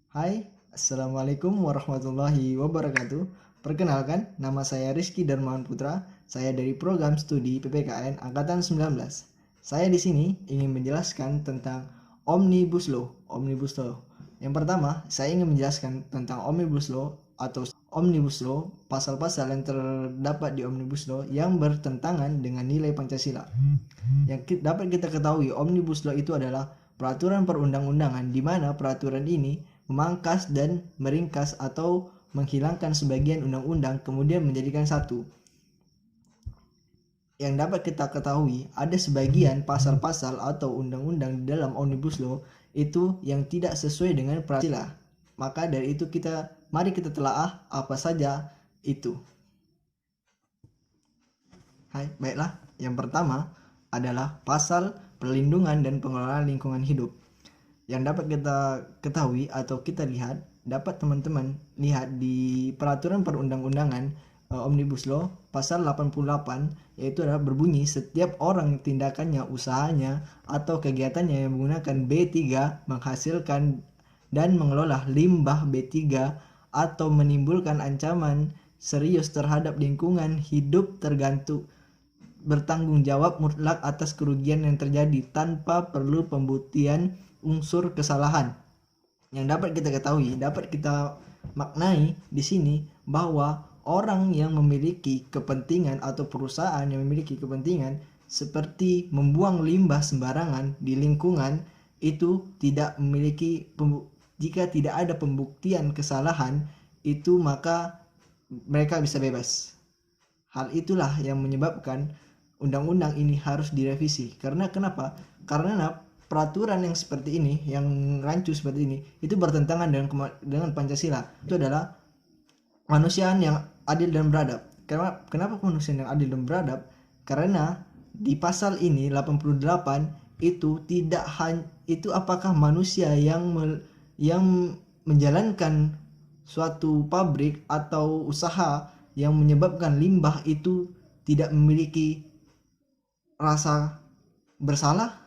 Hai, Assalamualaikum warahmatullahi wabarakatuh. Perkenalkan, nama saya Rizky Darmawan Putra. Saya dari program studi PPKN Angkatan 19. Saya di sini ingin menjelaskan tentang Omnibus Law. Omnibus Law. Yang pertama, saya ingin menjelaskan tentang Omnibus Law atau Omnibus Law, pasal-pasal yang terdapat di Omnibus Law yang bertentangan dengan nilai Pancasila. Yang dapat kita ketahui, Omnibus Law itu adalah peraturan perundang-undangan di mana peraturan ini memangkas dan meringkas atau menghilangkan sebagian undang-undang kemudian menjadikan satu. Yang dapat kita ketahui, ada sebagian pasal-pasal atau undang-undang di dalam Omnibus Law itu yang tidak sesuai dengan Pancasila. Maka dari itu mari kita telaah apa saja itu. Hai, baiklah. Yang pertama adalah pasal perlindungan dan pengelolaan lingkungan hidup. Yang dapat kita ketahui atau kita lihat, dapat teman-teman lihat di peraturan perundang-undangan Omnibus Law pasal 88, yaitu adalah berbunyi setiap orang tindakannya, usahanya atau kegiatannya yang menggunakan B3 menghasilkan dan mengelola limbah B3 atau menimbulkan ancaman serius terhadap lingkungan hidup bertanggung jawab mutlak atas kerugian yang terjadi tanpa perlu pembuktian unsur kesalahan. Yang dapat kita ketahui, dapat kita maknai di sini bahwa orang yang memiliki kepentingan atau perusahaan yang memiliki kepentingan seperti membuang limbah sembarangan di lingkungan itu tidak memiliki jika tidak ada pembuktian kesalahan itu maka mereka bisa bebas. Hal itulah yang menyebabkan undang-undang ini harus direvisi. Karena kenapa? Karena peraturan yang seperti ini, yang rancu seperti ini, itu bertentangan dengan Pancasila. Itu adalah kemanusiaan yang adil dan beradab. Kenapa kemanusiaan yang adil dan beradab? Karena di pasal ini 88 itu itu apakah manusia yang menjalankan suatu pabrik atau usaha yang menyebabkan limbah itu tidak memiliki rasa bersalah?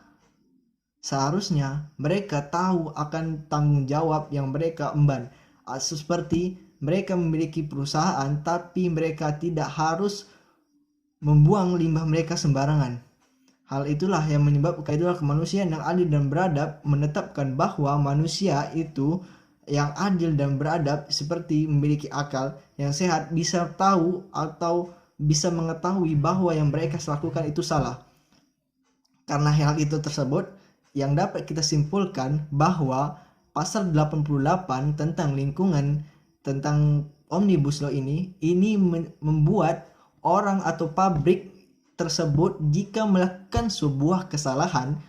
Seharusnya mereka tahu akan tanggung jawab yang mereka emban. Seperti mereka memiliki perusahaan tapi mereka tidak harus membuang limbah mereka sembarangan. Hal itulah yang menyebabkan itulah kemanusiaan yang adil dan beradab menetapkan bahwa manusia itu yang adil dan beradab seperti memiliki akal yang sehat bisa tahu atau bisa mengetahui bahwa yang mereka lakukan itu salah. Karena hal itu tersebut, yang dapat kita simpulkan bahwa pasal 88 tentang lingkungan, tentang Omnibus Law ini membuat orang atau pabrik tersebut jika melakukan sebuah kesalahan,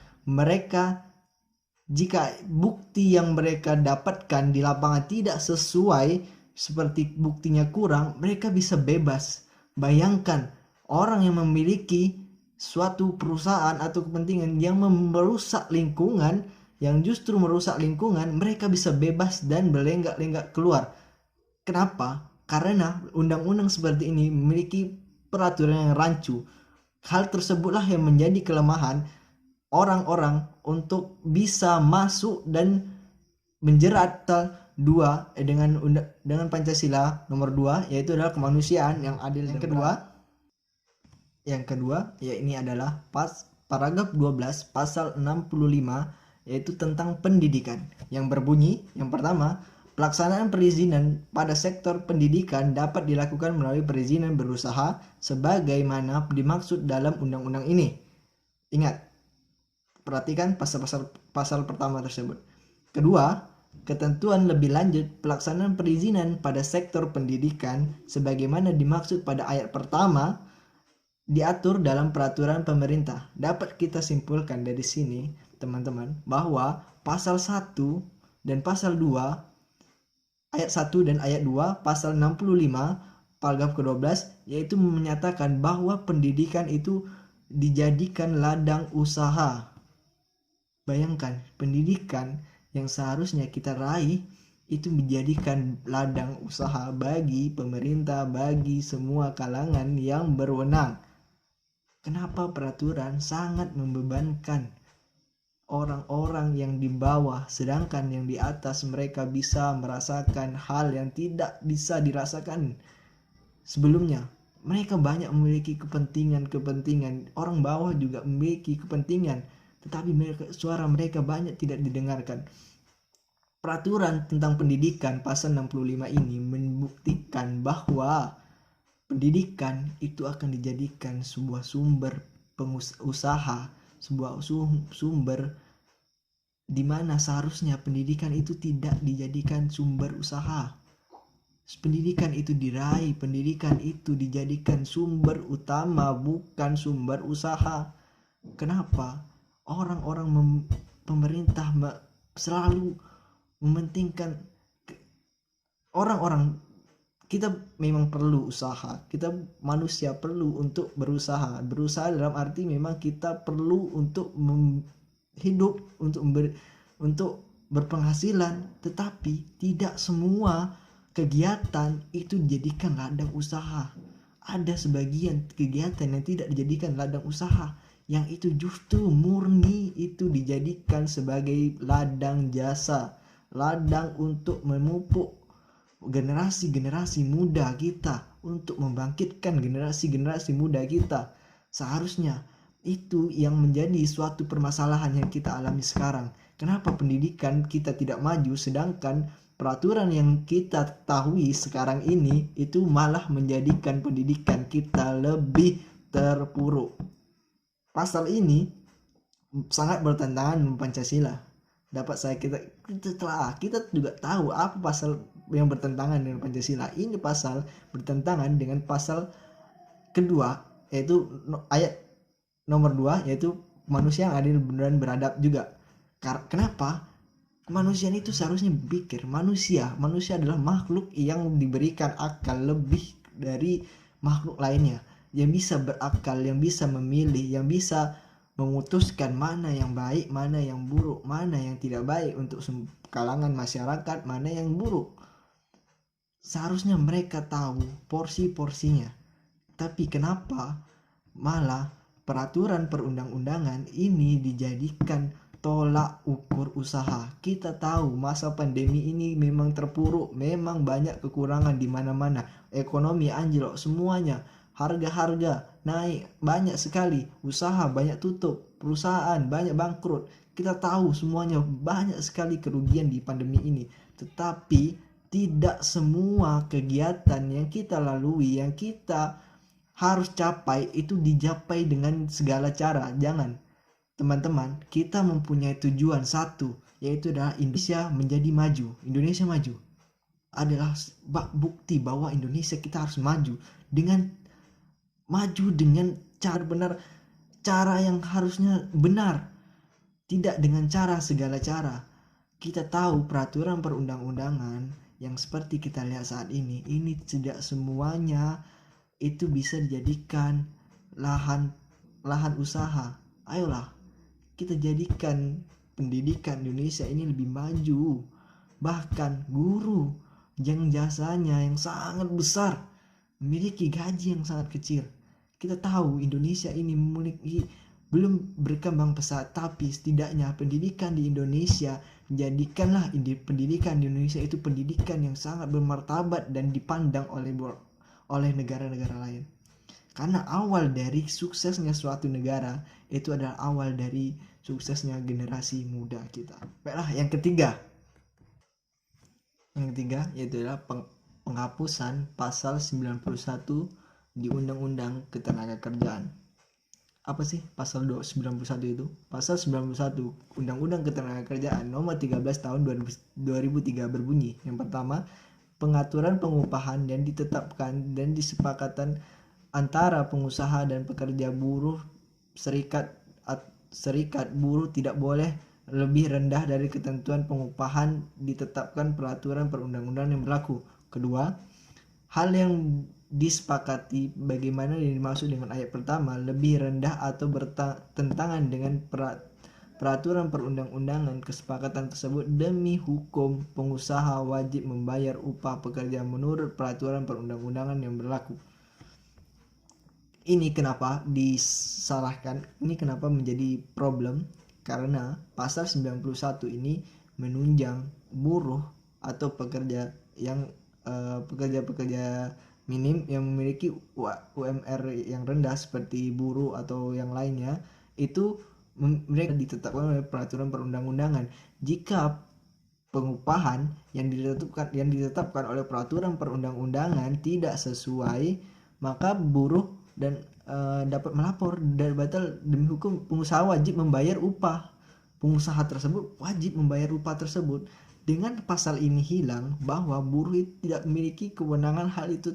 jika bukti yang mereka dapatkan di lapangan tidak sesuai, seperti buktinya kurang, mereka bisa bebas. Bayangkan orang yang memiliki suatu perusahaan atau kepentingan yang merusak lingkungan, yang justru merusak lingkungan, mereka bisa bebas dan berlenggak-lenggak keluar. Kenapa? Karena undang-undang seperti ini memiliki peraturan yang rancu. Hal tersebutlah yang menjadi kelemahan orang-orang untuk bisa masuk dan menjerat dengan Pancasila nomor 2, yaitu adalah kemanusiaan yang adil. Yang kedua, ya ini adalah paragraf 12 pasal 65, yaitu tentang pendidikan, yang berbunyi, yang pertama, pelaksanaan perizinan pada sektor pendidikan dapat dilakukan melalui perizinan berusaha sebagaimana dimaksud dalam undang-undang ini. Ingat, perhatikan pasal pertama tersebut. Kedua, ketentuan lebih lanjut pelaksanaan perizinan pada sektor pendidikan sebagaimana dimaksud pada ayat pertama diatur dalam peraturan pemerintah. Dapat kita simpulkan dari sini, teman-teman, bahwa pasal 1 dan pasal 2, ayat 1 dan ayat 2, pasal 65, paragraf ke-12, yaitu menyatakan bahwa pendidikan itu dijadikan ladang usaha. Bayangkan, pendidikan yang seharusnya kita raih itu menjadikan ladang usaha bagi pemerintah, bagi semua kalangan yang berwenang. Kenapa peraturan sangat membebankan orang-orang yang di bawah, sedangkan yang di atas mereka bisa merasakan hal yang tidak bisa dirasakan sebelumnya. Mereka banyak memiliki kepentingan, orang bawah juga memiliki kepentingan, tetapi suara mereka banyak tidak didengarkan. Peraturan tentang pendidikan pasal 65 ini membuktikan bahwa pendidikan itu akan dijadikan sebuah sumber usaha, sebuah sumber di mana seharusnya pendidikan itu tidak dijadikan sumber usaha. Pendidikan itu diraih, pendidikan itu dijadikan sumber utama, bukan sumber usaha. Kenapa? Orang-orang pemerintah selalu mementingkan orang-orang. Kita memang perlu usaha, kita manusia perlu untuk berusaha dalam arti memang kita perlu untuk hidup, untuk berpenghasilan, tetapi tidak semua kegiatan itu dijadikan ladang usaha. Ada sebagian kegiatan yang tidak dijadikan ladang usaha, yang itu justru murni itu dijadikan sebagai ladang jasa, ladang untuk memupuk generasi-generasi muda kita, untuk membangkitkan generasi-generasi muda kita. Seharusnya itu yang menjadi suatu permasalahan yang kita alami sekarang. Kenapa pendidikan kita tidak maju, sedangkan peraturan yang kita ketahui sekarang ini itu malah menjadikan pendidikan kita lebih terpuruk. Pasal ini sangat bertentangan dengan Pancasila. Dapat saya kita juga tahu apa pasal yang bertentangan dengan Pancasila. Ini pasal bertentangan dengan pasal kedua, yaitu ayat nomor 2, yaitu manusia yang adil dan beradab juga. Kenapa? Kemanusiaan itu seharusnya berpikir. Manusia adalah makhluk yang diberikan akal lebih dari makhluk lainnya, yang bisa berakal, yang bisa memilih, yang bisa memutuskan mana yang baik, mana yang buruk, mana yang tidak baik untuk kalangan masyarakat, mana yang buruk. Seharusnya mereka tahu porsi-porsinya. Tapi kenapa malah peraturan perundang-undangan ini dijadikan tolak ukur usaha? Kita tahu masa pandemi ini memang terpuruk, memang banyak kekurangan di mana-mana. Ekonomi anjlok semuanya, harga-harga naik banyak sekali, usaha banyak tutup, perusahaan banyak bangkrut. Kita tahu semuanya banyak sekali kerugian di pandemi ini. Tetapi tidak semua kegiatan yang kita lalui, yang kita harus capai itu dicapai dengan segala cara. Jangan. Teman-teman, kita mempunyai tujuan satu, yaitu adalah Indonesia menjadi maju. Indonesia maju adalah bukti bahwa Indonesia kita harus maju dengan cara benar, cara yang harusnya benar, tidak dengan cara segala cara. Kita tahu peraturan perundang-undangan yang seperti kita lihat saat ini tidak semuanya itu bisa dijadikan lahan usaha. Ayolah, kita jadikan pendidikan Indonesia ini lebih maju. Bahkan guru yang jasanya yang sangat besar memiliki gaji yang sangat kecil. Kita tahu Indonesia ini memiliki belum berkembang pesat, tapi setidaknya pendidikan di Indonesia, jadikanlah pendidikan di Indonesia itu pendidikan yang sangat bermartabat dan dipandang oleh negara-negara lain. Karena awal dari suksesnya suatu negara itu adalah awal dari suksesnya generasi muda kita. Baiklah, yang ketiga yaitu adalah penghapusan pasal 91 di Undang-Undang Ketenagakerjaan. Apa sih pasal 91 itu? Pasal 91 Undang-Undang Ketenagakerjaan nomor 13 tahun 2003 berbunyi. Yang pertama, pengaturan pengupahan yang ditetapkan dan disepakatan antara pengusaha dan pekerja buruh serikat buruh tidak boleh lebih rendah dari ketentuan pengupahan ditetapkan peraturan perundang-undangan yang berlaku. Kedua, hal yang disepakati bagaimana yang dimaksud dengan ayat pertama lebih rendah atau bertentangan dengan peraturan perundang-undangan kesepakatan tersebut, demi hukum pengusaha wajib membayar upah pekerja menurut peraturan perundang-undangan yang berlaku. Ini kenapa disalahkan, ini kenapa menjadi problem, karena pasal 91 ini menunjang buruh atau pekerja yang pekerja-pekerja minim yang memiliki UMR yang rendah seperti buruh atau yang lainnya, itu mereka ditetapkan oleh peraturan perundang-undangan. Jika pengupahan yang ditetapkan oleh peraturan perundang-undangan tidak sesuai, maka buruh dan dapat melapor dan batal demi hukum. Pengusaha wajib membayar upah. Pengusaha tersebut wajib membayar upah tersebut. Dengan pasal ini hilang, bahwa buruh tidak memiliki kewenangan hal itu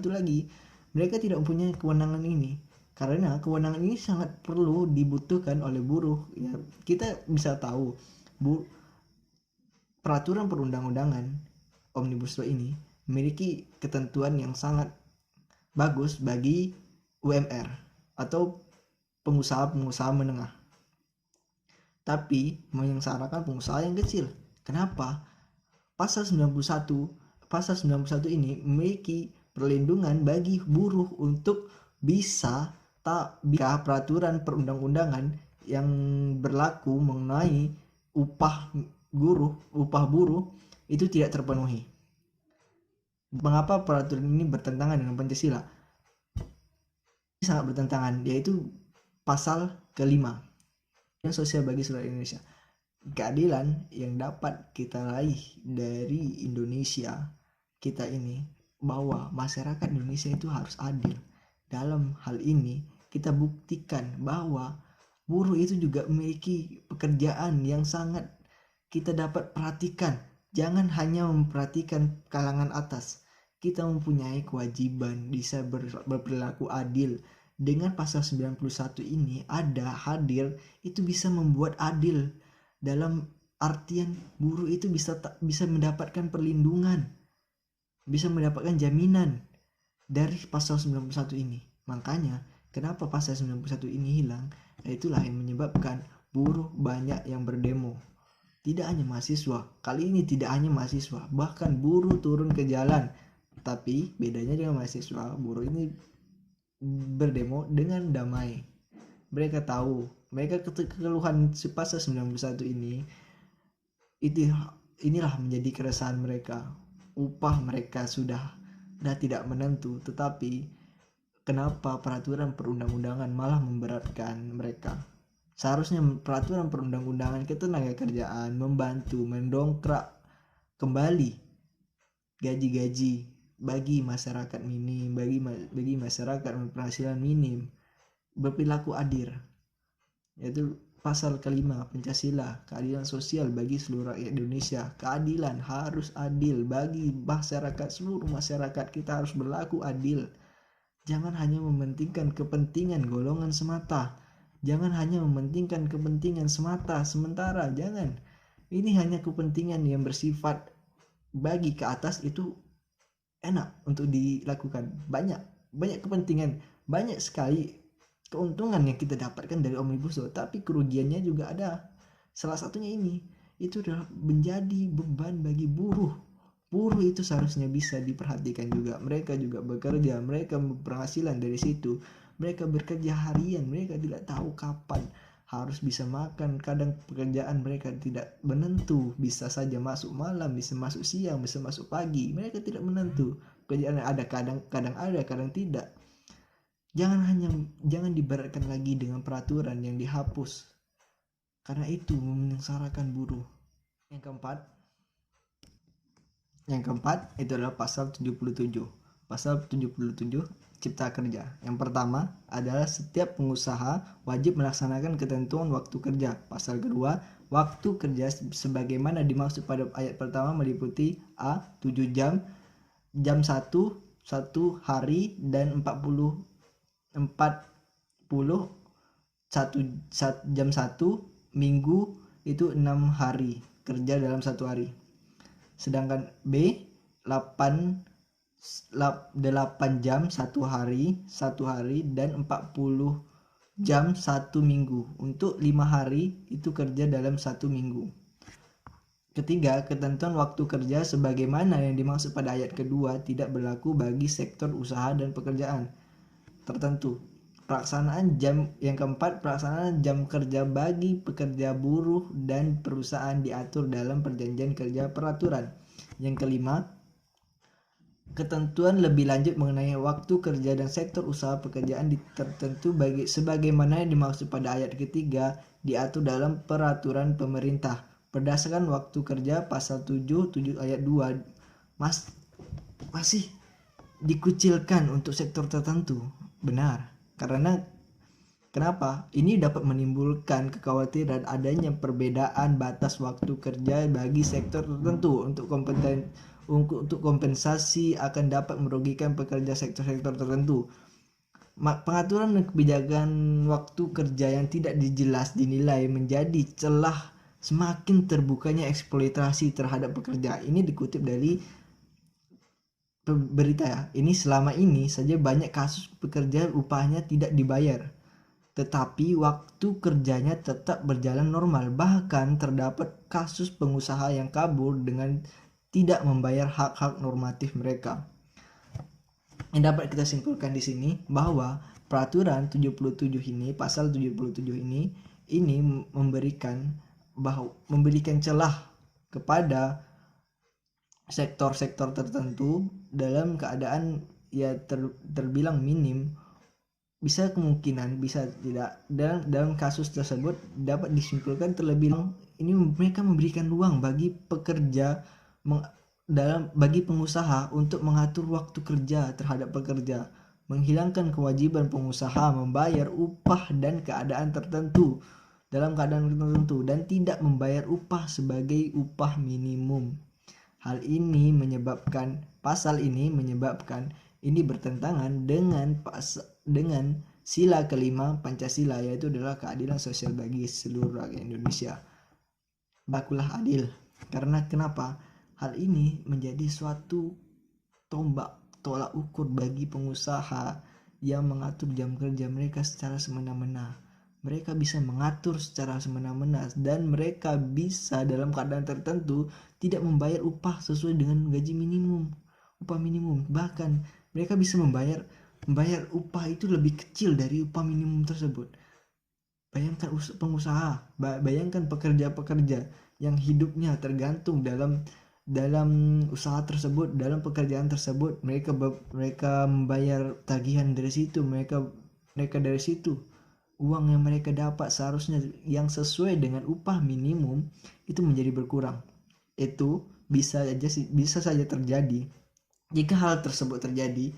lagi. Mereka tidak mempunyai kewenangan ini. Karena kewenangan ini sangat perlu dibutuhkan oleh buruh. Ya, kita bisa tahu peraturan perundang-undangan Omnibus Law ini memiliki ketentuan yang sangat bagus bagi UMR atau pengusaha-pengusaha menengah, tapi menyengsarakan pengusaha yang kecil. Kenapa? Pasal 91 ini memiliki perlindungan bagi buruh untuk bisa peraturan perundang-undangan yang berlaku mengenai upah buruh itu tidak terpenuhi. Mengapa peraturan ini bertentangan dengan Pancasila? Ini sangat bertentangan, yaitu pasal kelima yang sosial bagi seluruh Indonesia. Keadilan yang dapat kita raih dari Indonesia kita ini, bahwa masyarakat Indonesia itu harus adil. Dalam hal ini kita buktikan bahwa buruh itu juga memiliki pekerjaan yang sangat kita dapat perhatikan. Jangan hanya memperhatikan kalangan atas. Kita mempunyai kewajiban bisa berperilaku adil. Dengan pasal 91 ini hadir itu bisa membuat adil, dalam artian buruh itu bisa mendapatkan perlindungan, bisa mendapatkan jaminan dari pasal 91 ini. Makanya kenapa pasal 91 ini hilang, itulah yang menyebabkan buruh banyak yang berdemo. Tidak hanya mahasiswa, kali ini tidak hanya mahasiswa, bahkan buruh turun ke jalan. Tapi bedanya dengan mahasiswa, buruh ini berdemo dengan damai. Mereka tahu, mereka keluhan pasal 91 ini, inilah menjadi keresahan mereka. Upah mereka sudah tidak menentu, tetapi kenapa peraturan perundang-undangan malah memberatkan mereka? Seharusnya peraturan perundang-undangan ketenagakerjaan membantu mendongkrak kembali gaji-gaji bagi masyarakat minim, bagi masyarakat berpenghasilan minim, berperilaku adil. Yaitu pasal kelima Pancasila, keadilan sosial bagi seluruh rakyat Indonesia. Keadilan harus adil bagi masyarakat, seluruh masyarakat kita harus berlaku adil. Jangan hanya mementingkan kepentingan golongan semata. Jangan hanya mementingkan kepentingan sementara. Jangan. Ini hanya kepentingan yang bersifat bagi ke atas, itu enak untuk dilakukan. Banyak kepentingan, banyak sekali keuntungan yang kita dapatkan dari Omnibus Law, tapi kerugiannya juga ada. Salah satunya ini, itu adalah menjadi beban bagi buruh. Buruh itu seharusnya bisa diperhatikan juga. Mereka juga bekerja, mereka berpenghasilan dari situ. Mereka bekerja harian, mereka tidak tahu kapan harus bisa makan. Kadang pekerjaan mereka tidak menentu, bisa saja masuk malam, bisa masuk siang, bisa masuk pagi. Mereka tidak menentu. Pekerjaan ada kadang ada, kadang tidak. Jangan diberatkan lagi dengan peraturan yang dihapus, karena itu menyengsarakan buruh. Yang keempat itu adalah pasal 77. Pasal 77 Cipta Kerja. Yang pertama adalah setiap pengusaha wajib melaksanakan ketentuan waktu kerja. Pasal kedua, waktu kerja sebagaimana dimaksud pada ayat pertama meliputi A. 7 jam, jam 1 hari, dan 40 jam 1 minggu, itu 6 hari kerja dalam 1 hari. Sedangkan B 8 jam 1 hari dan 40 jam 1 minggu. Untuk 5 hari itu kerja dalam 1 minggu. Ketiga, ketentuan waktu kerja sebagaimana yang dimaksud pada ayat kedua tidak berlaku bagi sektor usaha dan pekerjaan tertentu. Yang keempat, pelaksanaan jam kerja bagi pekerja, buruh dan perusahaan diatur dalam perjanjian kerja peraturan. Yang kelima, ketentuan lebih lanjut mengenai waktu kerja dan sektor usaha pekerjaan tertentu sebagaimana yang dimaksud pada ayat ketiga diatur dalam peraturan pemerintah. Berdasarkan waktu kerja pasal 7 ayat 2 masih dikucilkan untuk sektor tertentu. Benar. Kenapa? Ini dapat menimbulkan kekhawatiran adanya perbedaan batas waktu kerja bagi sektor tertentu untuk kompensasi akan dapat merugikan pekerja sektor-sektor tertentu. Pengaturan dan kebijakan waktu kerja yang tidak jelas dinilai menjadi celah semakin terbukanya eksploitasi terhadap pekerja. Ini dikutip dari berita ya. Ini selama ini saja banyak kasus pekerja upahnya tidak dibayar, tetapi waktu kerjanya tetap berjalan normal. Bahkan terdapat kasus pengusaha yang kabur dengan tidak membayar hak-hak normatif mereka. Yang dapat kita simpulkan di sini bahwa peraturan 77 ini, pasal 77 ini memberikan celah kepada sektor-sektor tertentu dalam keadaan ya terbilang minim, bisa kemungkinan bisa tidak, dan dalam kasus tersebut dapat disimpulkan terlebih ini mereka memberikan ruang bagi pekerja bagi pengusaha untuk mengatur waktu kerja terhadap pekerja, menghilangkan kewajiban pengusaha membayar upah dan keadaan tertentu dalam keadaan tertentu dan tidak membayar upah sebagai upah minimum. Pasal ini menyebabkan ini bertentangan dengan sila kelima Pancasila, yaitu adalah keadilan sosial bagi seluruh rakyat Indonesia. Berlakulah adil. Karena kenapa? Hal ini menjadi suatu tolak ukur bagi pengusaha yang mengatur jam kerja mereka secara semena-mena. Mereka bisa mengatur secara semena-mena dan mereka bisa dalam keadaan tertentu tidak membayar upah sesuai dengan gaji minimum, upah minimum. Bahkan mereka bisa membayar upah itu lebih kecil dari upah minimum tersebut. Bayangkan pengusaha, bayangkan pekerja-pekerja yang hidupnya tergantung dalam usaha tersebut, dalam pekerjaan tersebut. Mereka membayar tagihan dari situ, mereka dari situ uang yang mereka dapat seharusnya yang sesuai dengan upah minimum itu menjadi berkurang. Itu bisa saja terjadi. Jika hal tersebut terjadi,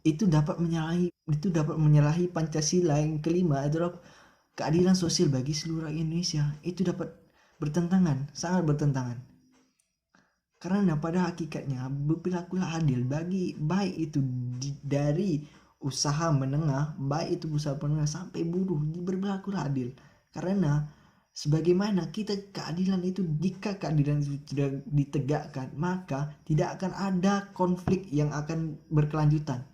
itu dapat menyalahi Pancasila yang kelima, adalah keadilan sosial bagi seluruh rakyat Indonesia. Itu dapat sangat bertentangan. Karena pada hakikatnya berlakulah adil bagi baik itu dari usaha menengah, baik itu usaha menengah sampai buruh, berlakulah adil. Karena sebagaimana keadilan itu, jika keadilan itu sudah ditegakkan, maka tidak akan ada konflik yang akan berkelanjutan.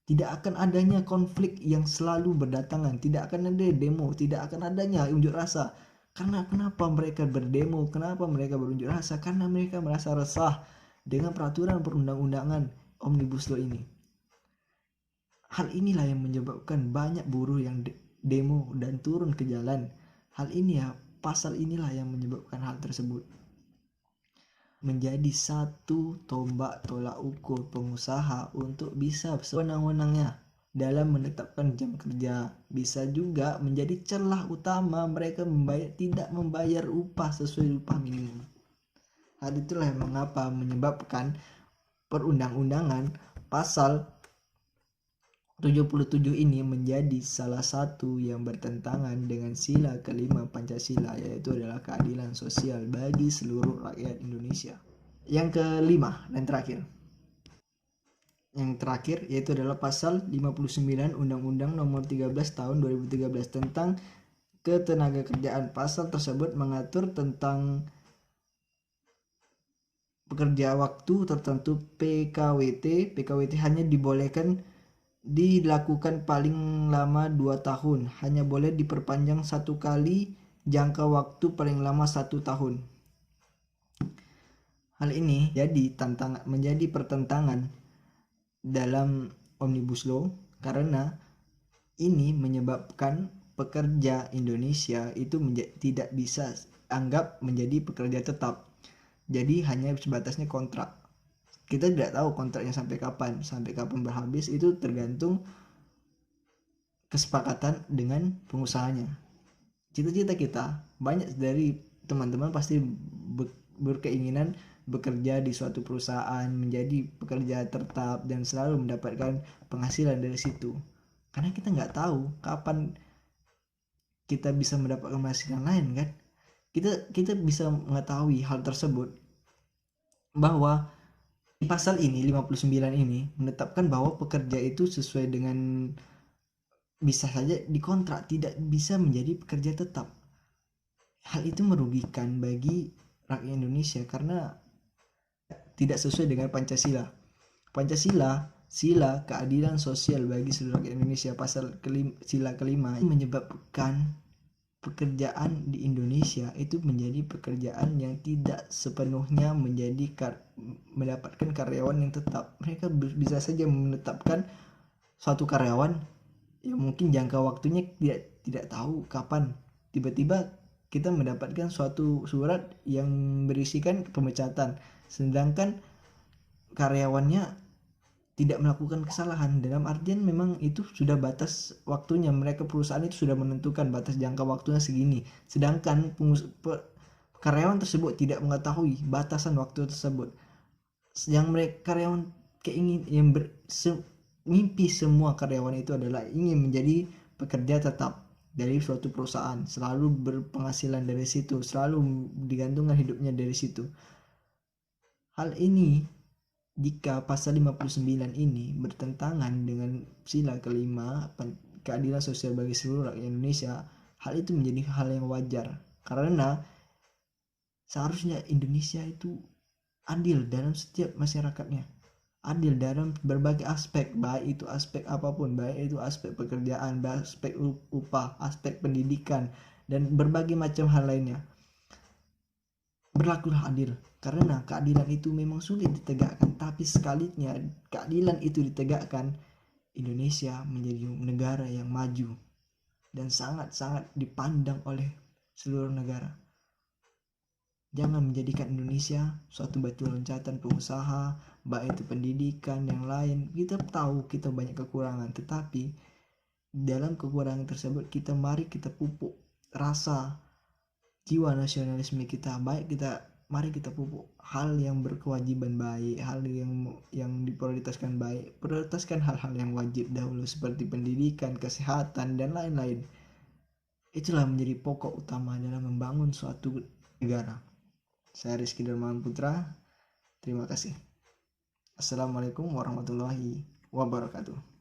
Tidak akan adanya konflik yang selalu berdatangan, tidak akan ada demo, tidak akan adanya unjuk rasa. Karena kenapa mereka berdemo, kenapa mereka berunjuk rasa? Karena mereka merasa resah dengan peraturan perundang-undangan Omnibus Law ini. Hal inilah yang menyebabkan banyak buruh yang demo dan turun ke jalan. Pasal inilah yang menyebabkan hal tersebut. Menjadi satu tombak tolak ukur pengusaha untuk bisa sewenang-wenangnya dalam menetapkan jam kerja. Bisa juga menjadi celah utama mereka tidak membayar upah sesuai upah minimum. Hal itulah yang mengapa menyebabkan perundang-undangan pasal 77 ini menjadi salah satu yang bertentangan dengan sila kelima Pancasila, yaitu adalah keadilan sosial bagi seluruh rakyat Indonesia. Yang kelima dan terakhir. Yang terakhir yaitu adalah pasal 59 Undang-Undang Nomor 13 Tahun 2013 tentang Ketenagakerjaan. Pasal tersebut mengatur tentang pekerja waktu tertentu PKWT. PKWT hanya dilakukan paling lama 2 tahun, hanya boleh diperpanjang 1 kali, jangka waktu paling lama 1 tahun. Hal ini menjadi pertentangan dalam Omnibus Law karena Ini menyebabkan pekerja Indonesia itu tidak bisa anggap menjadi pekerja tetap. Jadi hanya sebatasnya kontrak. Kita tidak tahu kontraknya sampai kapan berhabis, itu tergantung kesepakatan dengan pengusahanya. Cita-cita kita, banyak dari teman-teman pasti berkeinginan bekerja di suatu perusahaan, menjadi pekerja tetap dan selalu mendapatkan penghasilan dari situ. Karena kita nggak tahu kapan kita bisa mendapatkan penghasilan lain kan. Kita bisa mengetahui hal tersebut bahwa di pasal ini 59 ini menetapkan bahwa pekerja itu sesuai dengan bisa saja dikontrak, tidak bisa menjadi pekerja tetap. Hal itu merugikan bagi rakyat Indonesia karena tidak sesuai dengan Pancasila. Pancasila, sila keadilan sosial bagi seluruh rakyat Indonesia, pasal sila kelima menyebabkan pekerjaan di Indonesia itu menjadi pekerjaan yang tidak sepenuhnya mendapatkan karyawan yang tetap. Mereka bisa saja menetapkan suatu karyawan yang mungkin jangka waktunya tidak tahu kapan. Tiba-tiba kita mendapatkan suatu surat yang berisikan pemecatan, sedangkan karyawannya tidak melakukan kesalahan. Dalam artian memang itu sudah batas waktunya, mereka perusahaan itu sudah menentukan batas jangka waktunya segini, sedangkan karyawan tersebut tidak mengetahui batasan waktu tersebut. Yang mereka karyawan mimpi semua karyawan itu adalah ingin menjadi pekerja tetap dari suatu perusahaan, selalu berpenghasilan dari situ, selalu digantungkan hidupnya dari situ. Hal ini, jika pasal 59 ini bertentangan dengan sila kelima keadilan sosial bagi seluruh rakyat Indonesia, hal itu menjadi hal yang wajar karena seharusnya Indonesia itu adil dalam setiap masyarakatnya, adil dalam berbagai aspek, baik itu aspek apapun, baik itu aspek pekerjaan, aspek upah, aspek pendidikan, dan berbagai macam hal lainnya. Berlakulah adil, karena keadilan itu memang sulit ditegakkan, tapi sekalinya keadilan itu ditegakkan, Indonesia menjadi negara yang maju dan sangat-sangat dipandang oleh seluruh negara. Jangan menjadikan Indonesia suatu batu loncatan pengusaha, baik itu pendidikan yang lain. Kita tahu kita banyak kekurangan, tetapi dalam kekurangan tersebut mari kita pupuk rasa jiwa nasionalisme kita. Mari kita pupuk hal yang berkewajiban baik, hal yang diprioritaskan baik. Prioritaskan hal-hal yang wajib dahulu seperti pendidikan, kesehatan, dan lain-lain. Itulah menjadi pokok utama dalam membangun suatu negara. Saya Rizky Darmawan Putra. Terima kasih. Assalamualaikum warahmatullahi wabarakatuh.